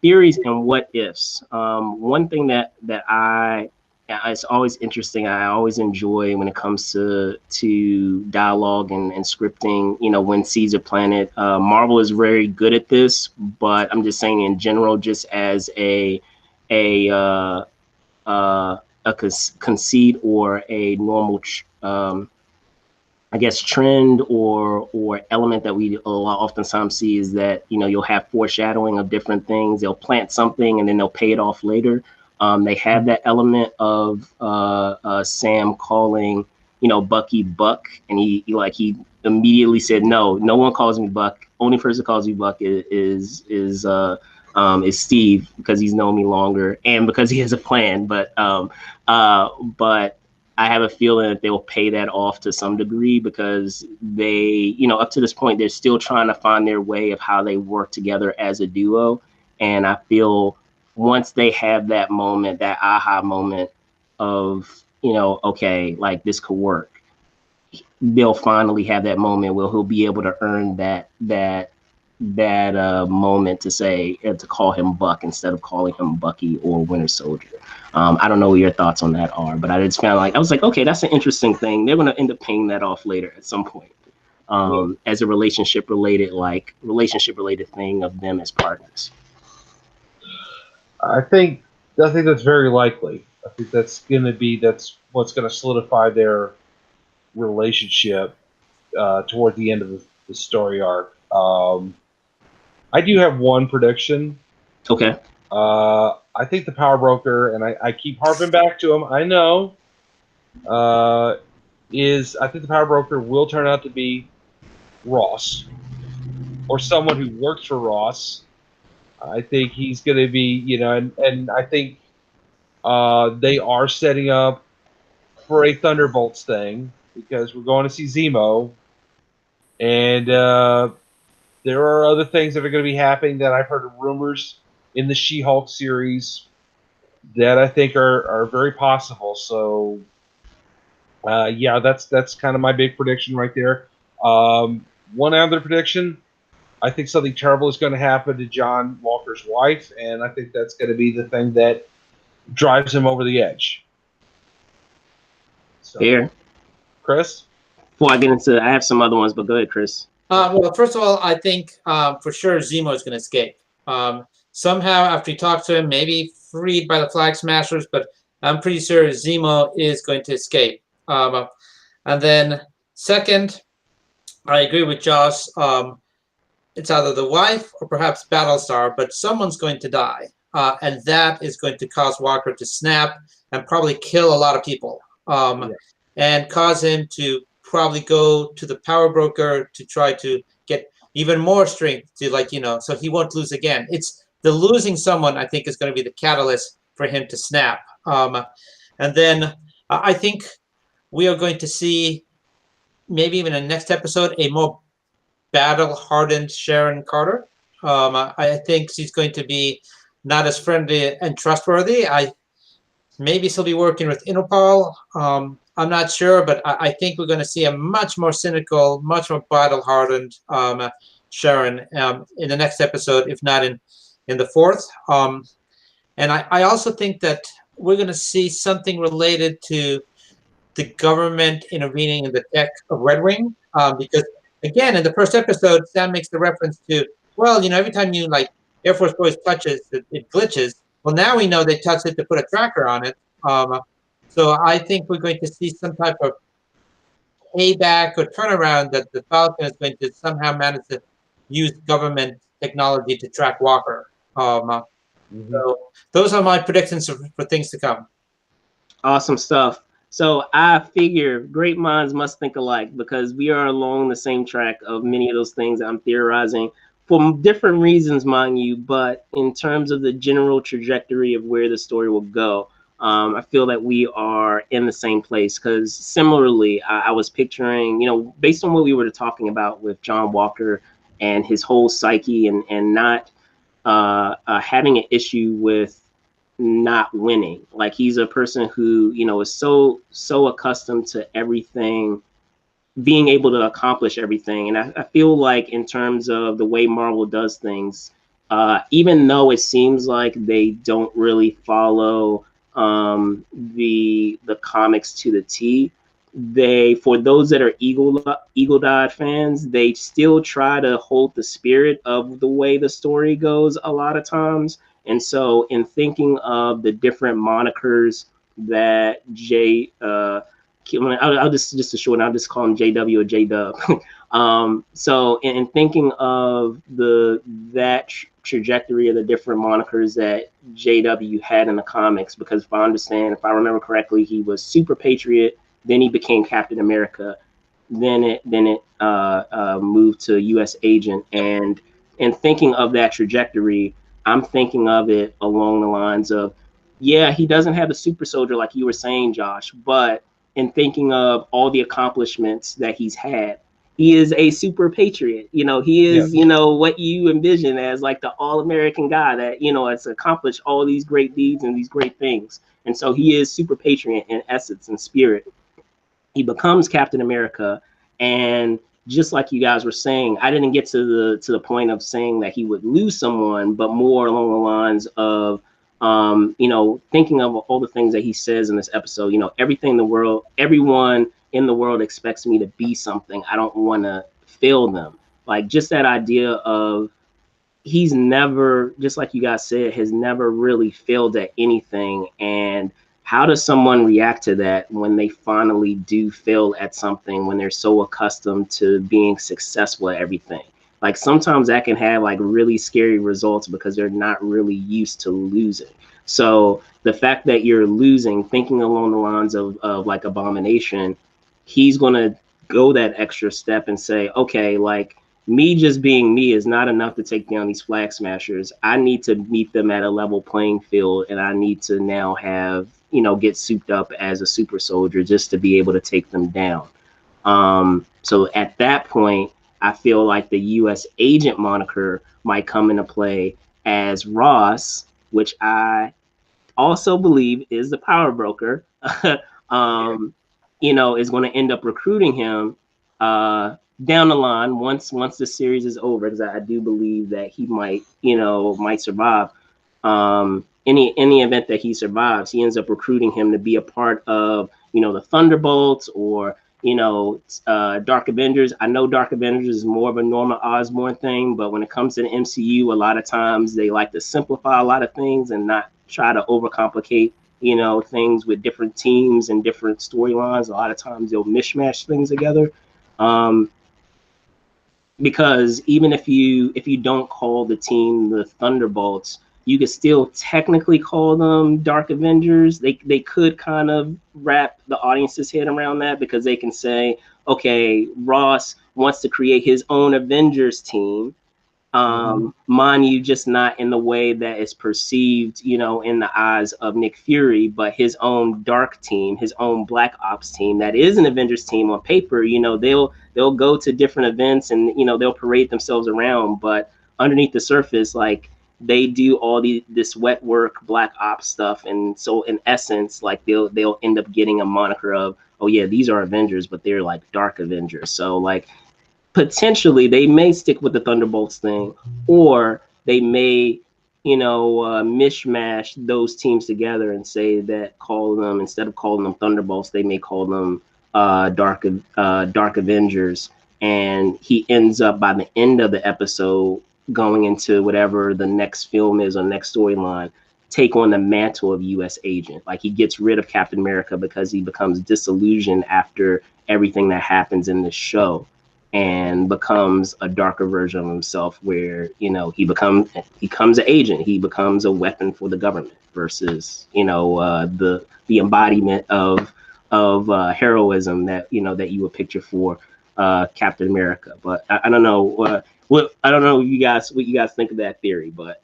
theories and what ifs. One thing that I it's always interesting. I always enjoy when it comes to dialogue and scripting. You know, when Caesar Planet, Marvel is very good at this, but I'm just saying in general, just as a conceit or a normal I guess trend or element that we oftentimes see is that, you know, you'll have foreshadowing of different things. They'll plant something and then they'll pay it off later. They have that element of Sam calling, you know, Bucky Buck, and he immediately said, no one calls me Buck. Only person calls me Buck is Steve, because he's known me longer and because he has a plan. But I have a feeling that they'll pay that off to some degree, because they, you know, up to this point, they're still trying to find their way of how they work together as a duo. And I feel once they have that moment, that aha moment of, you know, okay, like this could work, they'll finally have that moment where he'll be able to earn that moment to say, to call him Buck instead of calling him Bucky or Winter Soldier. I don't know what your thoughts on that are, but I just found I was like, okay, that's an interesting thing. They're going to end up paying that off later at some point, as a relationship related thing of them as partners. I think that's very likely. I think that's what's going to solidify their relationship toward the end of the story arc. I do have one prediction. Okay. I think the Power Broker, and I keep harping back to him, I know, I think the Power Broker will turn out to be Ross, or someone who works for Ross. I think he's going to be, you know, and I think they are setting up for a Thunderbolts thing, because we're going to see Zemo, and there are other things that are going to be happening that I've heard rumors in the She-Hulk series that I think are very possible. So, yeah, that's kind of my big prediction right there. One other prediction, I think something terrible is going to happen to John Walker's wife, and I think that's going to be the thing that drives him over the edge. So, Here, Chris? before I get into, I have some other ones, but go ahead, Chris. Well, first of all, I think for sure Zemo is going to escape. Somehow, after he talks to him, maybe freed by the Flag Smashers, but I'm pretty sure Zemo is going to escape. And then second, I agree with Josh. It's either the wife or perhaps Battlestar, but someone's going to die. And that is going to cause Walker to snap and probably kill a lot of people. And cause him to probably go to the Power Broker to try to get even more strength to, like, you know, so he won't lose again. It's the losing someone, I think, is going to be the catalyst for him to snap. And then I think we are going to see, maybe even in the next episode, a more battle-hardened Sharon Carter. I think she's going to be not as friendly and trustworthy. Maybe she'll be working with Interpol. I'm not sure, but I think we're going to see a much more cynical, much more battle-hardened Sharon in the next episode, if not in the fourth. And I also think that we're going to see something related to the government intervening in the tech of Red Wing, because, again, in the first episode, Sam makes the reference to, well, you know, every time you, like, Air Force Boys touches, it glitches. Well, now we know they touched it to put a tracker on it. So I think we're going to see some type of payback or turnaround that the Falcon is going to somehow manage to use government technology to track Walker. So those are my predictions for things to come. Awesome stuff. So I figure great minds must think alike, because we are along the same track of many of those things I'm theorizing for different reasons, mind you. But in terms of the general trajectory of where the story will go, I feel that we are in the same place, because similarly, I was picturing, you know, based on what we were talking about with John Walker and his whole psyche and not having an issue with not winning. Like, he's a person who, you know, is so accustomed to everything, being able to accomplish everything. And I feel like in terms of the way Marvel does things, even though it seems like they don't really follow the comics to the T. They, for those that are eagle-eyed fans, they still try to hold the spirit of the way the story goes a lot of times. And so in thinking of the different monikers that I'll just to shorten, I'll just call him JW or JDub. So in thinking of that trajectory of the different monikers that JW had in the comics, because if I remember correctly, he was Super Patriot, then he became Captain America, then it moved to U.S. Agent, and in thinking of that trajectory, I'm thinking of it along the lines of, yeah, he doesn't have the super soldier like you were saying, Josh, but in thinking of all the accomplishments that he's had, he is a super patriot. He is, what you envision as like the all-American guy that, has accomplished all these great deeds and these great things. And so he is super patriot in essence and spirit. He becomes Captain America, and just like you guys were saying, I didn't get to the point of saying that he would lose someone, but more along the lines of, thinking of all the things that he says in this episode. Everyone in the world expects me to be something. I don't want to fail them. Like, just that idea of, he's never, just like you guys said, has never really failed at anything. And how does someone react to that when they finally do fail at something, when they're so accustomed to being successful at everything? Like, sometimes that can have like really scary results because they're not really used to losing. So the fact that you're losing, thinking along the lines of like Abomination, he's going to go that extra step and say, okay, like, me just being me is not enough to take down these Flag Smashers. I need to meet them at a level playing field, and I need to now have, get souped up as a super soldier just to be able to take them down. So at that point, I feel like the U.S. Agent moniker might come into play, as Ross, which I also believe is the power broker, is going to end up recruiting him down the line once the series is over, because I do believe that he might survive. Any event that he survives, he ends up recruiting him to be a part of the Thunderbolts or Dark Avengers. I know Dark Avengers is more of a Norman Osborn thing, but when it comes to the MCU, a lot of times they like to simplify a lot of things and not try to overcomplicate things with different teams and different storylines. A lot of times they'll mishmash things together. Because even if you don't call the team the Thunderbolts, you could still technically call them Dark Avengers. They could kind of wrap the audience's head around that, because they can say, okay, Ross wants to create his own Avengers team. Mind you, just not in the way that is perceived, in the eyes of Nick Fury, but his own dark team, his own Black Ops team that is an Avengers team on paper. They'll go to different events and they'll parade themselves around, but underneath the surface, like, they do all this wet work Black Ops stuff. And so in essence, like, they'll end up getting a moniker of, oh yeah, these are Avengers, but they're like Dark Avengers. So like, potentially they may stick with the Thunderbolts thing, or they may mishmash those teams together and say that, instead of calling them Thunderbolts, they may call them Dark Avengers. And he ends up, by the end of the episode, going into whatever the next film is or next storyline, take on the mantle of U.S. Agent. Like, he gets rid of Captain America because he becomes disillusioned after everything that happens in this show, and becomes a darker version of himself, where he becomes an agent. He becomes a weapon for the government versus the embodiment of heroism that that you would picture for Captain America. But I don't know I don't know what you guys think of that theory, but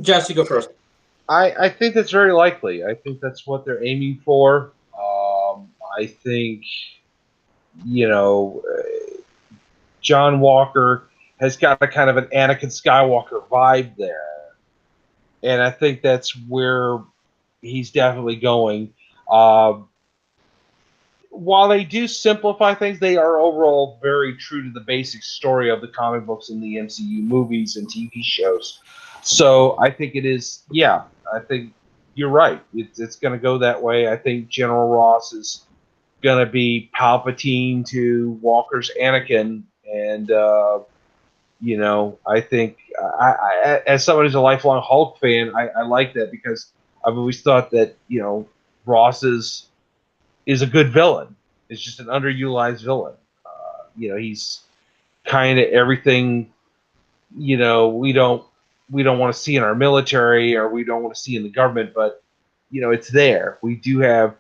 Jess, you go first. I think that's very likely. I think that's what they're aiming for. I think John Walker has got a kind of an Anakin Skywalker vibe there, and I think that's where he's definitely going. While they do simplify things, they are overall very true to the basic story of the comic books and the MCU movies and TV shows. So I think it is, I think you're right. It's going to go that way. I think General Ross is going to be Palpatine to Walker's Anakin, and you know, I think as someone who's a lifelong Hulk fan, I like that because I've always thought that, you know, Ross is a good villain. It's just an underutilized villain. You know, he's kind of everything, you know, we don't want to see in our military, or we don't want to see in the government, but you know, it's there. We do have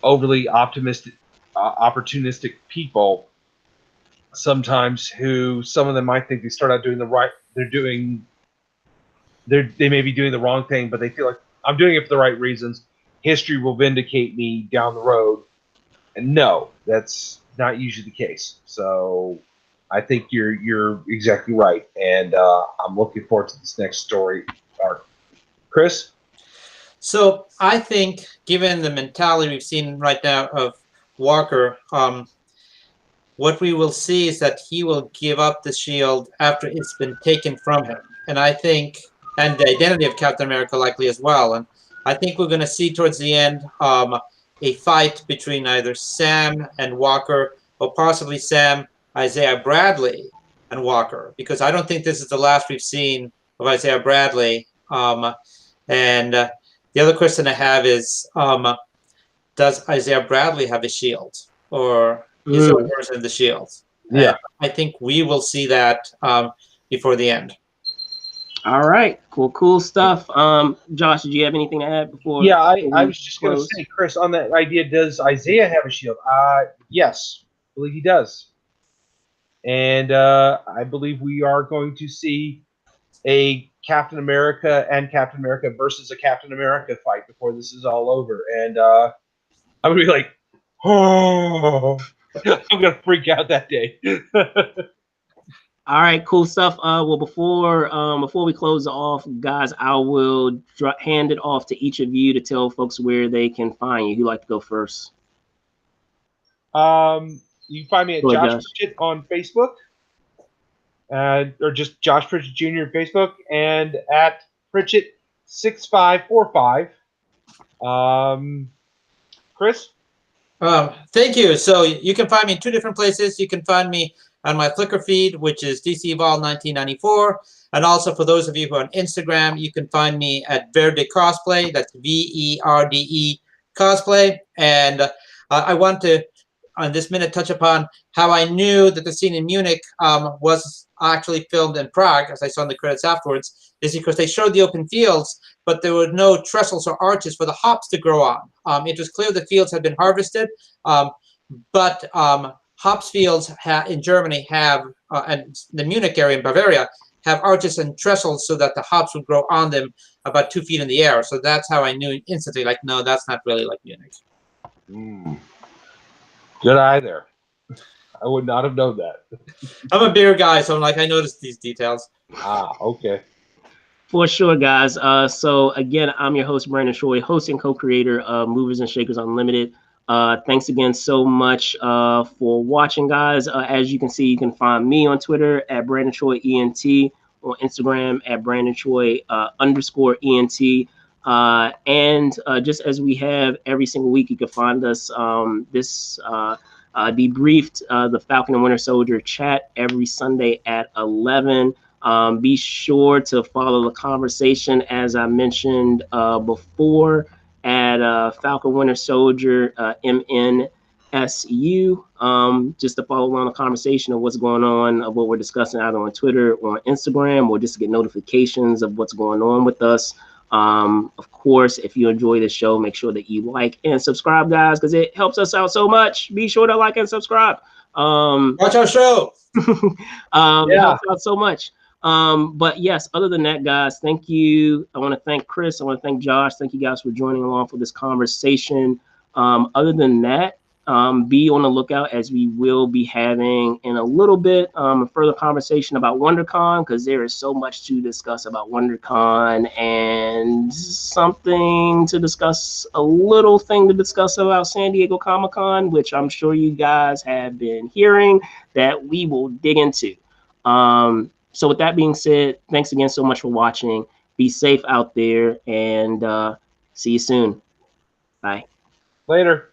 overly optimistic, opportunistic people sometimes who, some of them might think they start out doing the right, they may be doing the wrong thing, but they feel like, I'm doing it for the right reasons. History will vindicate me down the road. And no, that's not usually the case. So I think you're exactly right, and I'm looking forward to this next story arc. Chris? So I think, given the mentality we've seen right now of Walker, what we will see is that he will give up the shield after it's been taken from him. And I think, and the identity of Captain America likely as well. And I think we're going to see towards the end a fight between either Sam and Walker, or possibly Sam, Isaiah Bradley, and Walker, because I don't think this is the last we've seen of Isaiah Bradley. And the other question I have is, does Isaiah Bradley have a shield, or is there a version of the shield? Yeah, and I think we will see that before the end. All right, cool stuff. Josh, did you have anything to add before? Yeah, I was just going to say, Chris, on that idea, does Isaiah have a shield? Yes, I believe he does. And I believe we are going to see a Captain America and Captain America versus a Captain America fight before this is all over. And I'm going to be like, oh, I'm going to freak out that day. All right, cool stuff. Well, before we close off, guys, I will hand it off to each of you to tell folks where they can find you. Who'd like to go first? You can find me at Josh Pritchett on Facebook, or just Josh Pritchett Jr. on Facebook, and at Pritchett6545. Chris? Thank you. So you can find me in two different places. You can find me on my Flickr feed, which is DC Eval 1994. And also for those of you who are on Instagram, you can find me at Verde Cosplay. That's VERDE Cosplay. And I want to, on this minute, touch upon how I knew that the scene in Munich was actually filmed in Prague, as I saw in the credits afterwards, is because they showed the open fields, but there were no trestles or arches for the hops to grow on. It was clear the fields had been harvested, but hops fields in Germany have, and the Munich area in Bavaria, have arches and trestles so that the hops would grow on them about 2 feet in the air. So that's how I knew instantly, like, no, that's not really like Munich. Good eye there. I would not have known that. I'm a beer guy, so I'm like, I noticed these details. Okay. For sure, guys. So again, I'm your host, Brandon Choi, host and co-creator of Movers and Shakers Unlimited. Thanks again so much for watching, guys. As you can see, you can find me on Twitter at Brandon Choi ENT, on Instagram at Brandon Choi _ENT. And just as we have every single week, you can find us debriefed the Falcon and Winter Soldier chat every Sunday at 11. Be sure to follow the conversation, as I mentioned before, at Falcon Winter Soldier M&SU, just to follow along the conversation of what's going on, of what we're discussing either on Twitter or on Instagram, or just to get notifications of what's going on with us. Of course, if you enjoy the show, make sure that you like and subscribe, guys, because it helps us out so much. Be sure to like and subscribe. Watch our show. It helps out so much. But yes, other than that, guys, thank you. I want to thank Chris. I want to thank Josh. Thank you guys for joining along for this conversation. Other than that, be on the lookout, as we will be having in a little bit a further conversation about WonderCon, because there is so much to discuss about WonderCon, and something to discuss, a little thing to discuss about San Diego Comic-Con, which I'm sure you guys have been hearing that we will dig into. So with that being said, thanks again so much for watching. Be safe out there, and See you soon. Bye. Later.